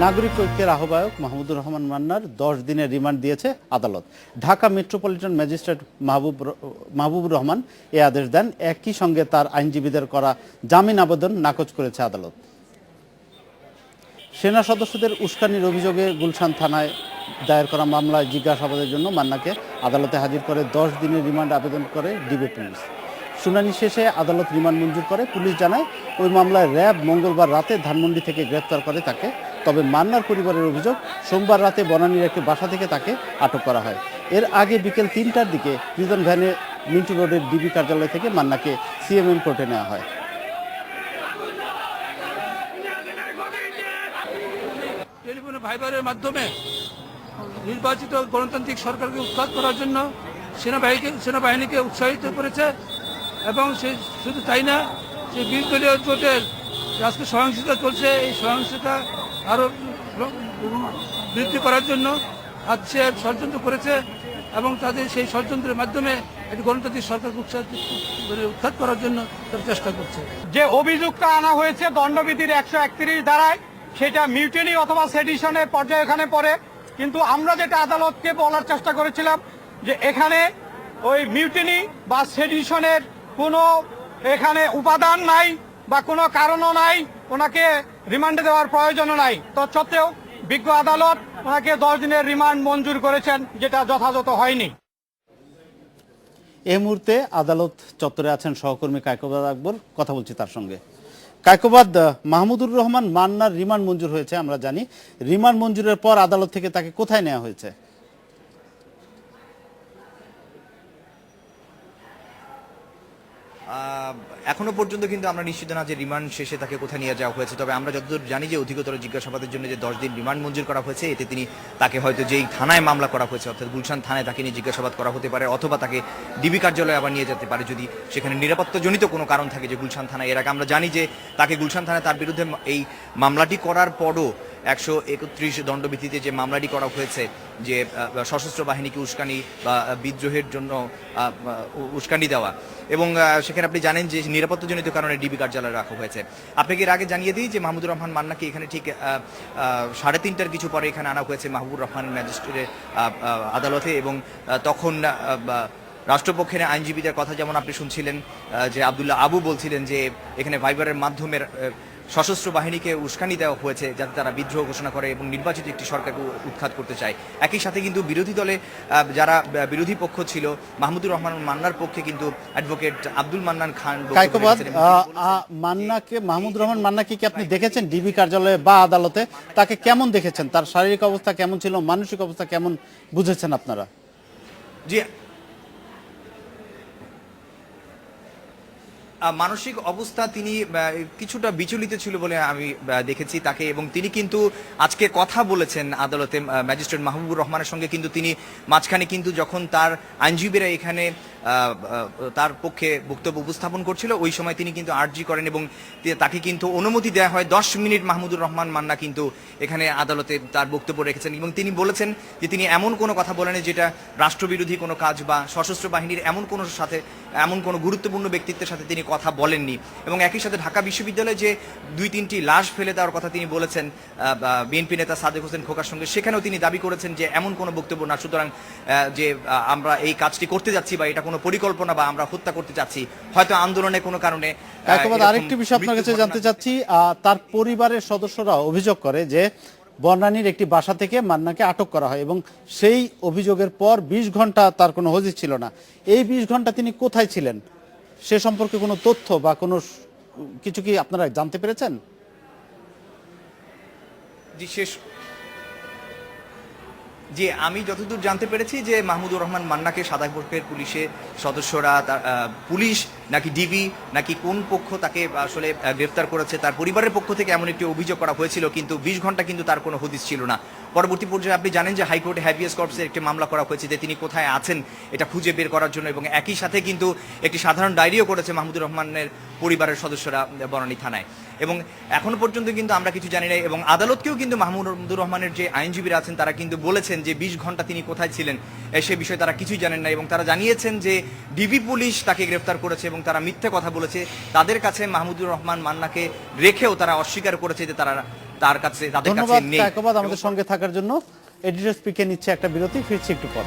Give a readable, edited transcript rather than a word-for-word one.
নাগরিক ঐক্যের আহ্বায়ক মাহমুদুর রহমান মান্নার 10 দিনের রিমান্ড দিয়েছে আদালত। ঢাকা মেট্রোপলিটন ম্যাজিস্ট্রেট মাহবুবুর রহমান এ আদেশ দেন। একই সঙ্গে তার আইনজীবীদের করা জামিন আবেদন নাকচ করেছে আদালত। সেনা সদস্যদের উস্কানির অভিযোগে গুলশান থানায় দায়ের করা মামলায় জিজ্ঞাসাবাদের জন্য মান্নাকে আদালতে হাজির করে 10 দিনের রিমান্ড আবেদন করে ডিবি পুলিশ। শুনানি শেষে আদালত রিমান্ড মঞ্জুর করে। পুলিশ জানায়, ওই মামলায় র্যাব মঙ্গলবার রাতে ধানমন্ডি থেকে গ্রেপ্তার করে তাকে। তবে মান্নার পরিবারের অভিযোগ, সোমবার রাতে বনানীর একটি বাসা থেকে তাকে আটক করা হয়। এর আগে বিকেল 3টার দিকে প্রিজন ভ্যানে মিন্টু রোডের ডিবি কার্যালয় থেকে মান্নাকে সিএমএম কোর্টে নেওয়া হয়। টেলিফোনে ভাইবারের মাধ্যমে নির্বাচিত গণতান্ত্রিক সরকারকে উৎখাত করার জন্য সেনাবাহিনীকে উৎসাহিত করেছে এবং সে শুধু তাই না, যে বিরোধীয় জোটের আজকে সহিংসতা চলছে, এই সহিংসতা আরও বৃদ্ধি করার জন্য আজ সে ষড়যন্ত্র করেছে এবং তাদের সেই ষড়যন্ত্রের মাধ্যমে একটি গণতান্ত্রিক সরকারকে উৎখাত করার জন্য তারা চেষ্টা করছে। যে অভিযোগটা আনা হয়েছে দণ্ডবিধির 131 ধারায়, সেটা মিউটিনি অথবা সেডিশনের পর্যায়ে এখানে পড়ে। কিন্তু আমরা যেটা আদালতকে বলার চেষ্টা করেছিলাম যে এখানে ওই মিউটিনি বা সেডিশনের কোনো এখানে উপাদান নাই বা কোনো কারণও নাই, ওনাকে রিমান্ডে দেওয়ার প্রয়োজনও নাই। তৎসত্ত্বেও বিজ্ঞ আদালত ওনাকে 10 দিনের রিমান্ড মঞ্জুর করেছেন, যেটা যথাযথ হয়নি। এই মুহূর্তে আদালত চত্বরে আছেন সহকর্মী কায়কোবাদ আকবর, কথা বলছি তার সঙ্গে। কায়কোবাদ, মাহমুদুর রহমান মান্নার রিমান্ড মঞ্জুর হয়েছে, আমরা জানি। রিমান্ড মঞ্জুরের পর আদালত থেকে তাকে কোথায় নেওয়া হয়েছে? এখনো পর্যন্ত কিন্তু আমরা নিশ্চিত না যে রিমান্ড শেষে তাকে কোথায় নিয়ে যাওয়া হয়েছে। তবে আমরা যতদূর জানি যে অধিকতর জিজ্ঞাসাবাদের জন্য যে 10 দিন রিমান্ড মঞ্জুর করা হয়েছে, এতে তাকে হয়তো যেই থানায় মামলা করা হয়েছে অর্থাৎ গুলশান থানায় তাকে নিয়ে জিজ্ঞাসাবাদ করা হতে পারে, অথবা তাকে ডিবি কার্যালয়ে আবার নিয়ে যেতে পারে যদি সেখানে নিরাপত্তাজনিত কোনো কারণ থাকে। যে গুলশান থানায় এর আগে আমরা জানি যে তাকে গুলশান থানায় তার বিরুদ্ধে এই মামলাটি করার পরও 131 দণ্ডবিধিতে যে মামলাটি করা হয়েছে, যে সশস্ত্র বাহিনীকে উস্কানি বা বিদ্রোহের জন্য উস্কানি দেওয়া, এবং সেখানে আপনি জানেন যে নিরাপত্তাজনিত কারণে ডিবি কার্যালয়ে রাখা হয়েছে। আপনাকে এর আগে জানিয়ে দিই যে মাহমুদুর রহমান মান্নাকে এখানে ঠিক 3:30টার কিছু পরে এখানে আনা হয়েছে মাহবুবুর রহমান ম্যাজিস্ট্রেটের আদালতে, এবং তখন রাষ্ট্রপক্ষের আইনজীবীদের কথা যেমন আপনি শুনছিলেন যে আব্দুল্লাহ আবু বলছিলেন যে এখানে ভাইবারের মাধ্যমে সশস্ত্র বাহিনীকে উস্কানি দেওয়া হয়েছে যাতে তারা বিদ্রোহ ঘোষণা করে এবং নির্বাচিত একটি সরকারকে উৎখাত করতে চায়। একই সাথে কিন্তু বিরোধী দলে যারা বিরোধী পক্ষ ছিল, মাহমুদুর রহমান মান্নার পক্ষে কিন্তু অ্যাডভোকেট আব্দুল মান্নান খান। মাহমুদুর রহমান মান্নাকে কি আপনি দেখেছেন ডিবি কার্যালয়ে বা আদালতে? তাকে কেমন দেখেছেন? তার শারীরিক অবস্থা কেমন ছিল, মানসিক অবস্থা কেমন বুঝেছেন আপনারা? জি, মানসিক অবস্থা তিনি কিছুটা বিচলিত ছিল বলে আমি দেখেছি তাকে, এবং তিনি কিন্তু আজকে কথা বলেছেন আদালতে ম্যাজিস্ট্রেট মাহবুবুর রহমানের সঙ্গে। কিন্তু তিনি মাঝখানে কিন্তু যখন তার আইনজীবীরা এখানে তার পক্ষে বক্তব্য উপস্থাপন করছিল, ওই সময় তিনি কিন্তু আর্জি করেন এবং তাকে কিন্তু অনুমতি দেওয়া হয় 10 মিনিট। মাহমুদুর রহমান মান্না কিন্তু এখানে আদালতে তার বক্তব্য রেখেছেন এবং তিনি বলেছেন যে তিনি এমন কোনো কথা বলেন যেটা রাষ্ট্রবিরোধী কোনো কাজ বা সশস্ত্র বাহিনীর এমন কোনো গুরুত্বপূর্ণ ব্যক্তিত্বের সাথে তিনি কথা বলেননি। এবং একই সাথে ঢাকা বিশ্ববিদ্যালয়ে যে 2-3টি লাশ ফেলে দেওয়ার কথা তিনি বলেছেন বিএনপি নেতা সাদেক হোসেন খোকার সঙ্গে, সেখানেও তিনি দাবি করেছেন যে এমন কোনো বক্তব্য না। সুতরাং যে আমরা এই কাজটি করতে যাচ্ছি বা এটা কোনো পরিকল্পনা বা আমরা হত্যা করতে চাচ্ছি, হয়তো আন্দোলনের কোনো কারণে। আরেকটি বিষয় আপনার কাছে জানতে চাচ্ছি, তার পরিবারের সদস্যরা অভিযোগ করে যে বনানীর একটি বাসা থেকে মান্নাকে আটক করা হয় এবং সেই অভিযোগের পর 20 ঘন্টা তার কোনো হদিস ছিল না। এই 20 ঘন্টা তিনি কোথায় ছিলেন সে সম্পর্কে কোনো তথ্য বা কোনো কিছু কি আপনারা জানতে পেরেছেন? জি, আমি যতদূর জানতে পেরেছি যে মাহমুদুর রহমান মান্নাকে সাদাকপুরের পুলিশের সদস্যরা, পুলিশ নাকি ডিবি নাকি কোন পক্ষ তাকে আসলে গ্রেফতার করেছে, তার পরিবারের পক্ষ থেকে এমন একটি অভিযোগ করা হয়েছিল, কিন্তু 20 ঘন্টা কিন্তু তার কোনো হদিস ছিল না। পরবর্তী পর্যায়ে আপনি জানেন যে হাইকোর্টে হ্যাভিয়াস কর্পসের একটি মামলা করা হয়েছে যে তিনি কোথায় আছেন এটা খুঁজে বের করার জন্য, এবং একই সাথে কিন্তু একটি সাধারণ ডায়েরিও করেছে মাহমুদুর রহমানের পরিবারের সদস্যরা বনানী থানায়। এবং এখনো পর্যন্ত কিন্তু আমরা কিছু জানি না, এবং আদালতকেও কিন্তু মাহমুদুর রহমানের যে আইনজীবীরা আছেন তারা কিন্তু বলেছেন যে 20 ঘন্টা তিনি কোথায় ছিলেন সে বিষয়ে তারা কিছুই জানেন না, এবং তারা জানিয়েছেন যে ডিবি পুলিশ তাকে গ্রেফতার করেছে এবং তারা মিথ্যে কথা বলেছে। তাদের কাছে মাহমুদুর রহমান মান্নাকে রেখেও তারা অস্বীকার করেছে যে তার কাছে তাদের কাছে ধন্যবাদ নেই। কায়কোবাদ আমাদের সঙ্গে থাকার জন্য। এডিটর স্পিকে নিচ্ছে একটা বিরতি, ফিরছি একটু পর।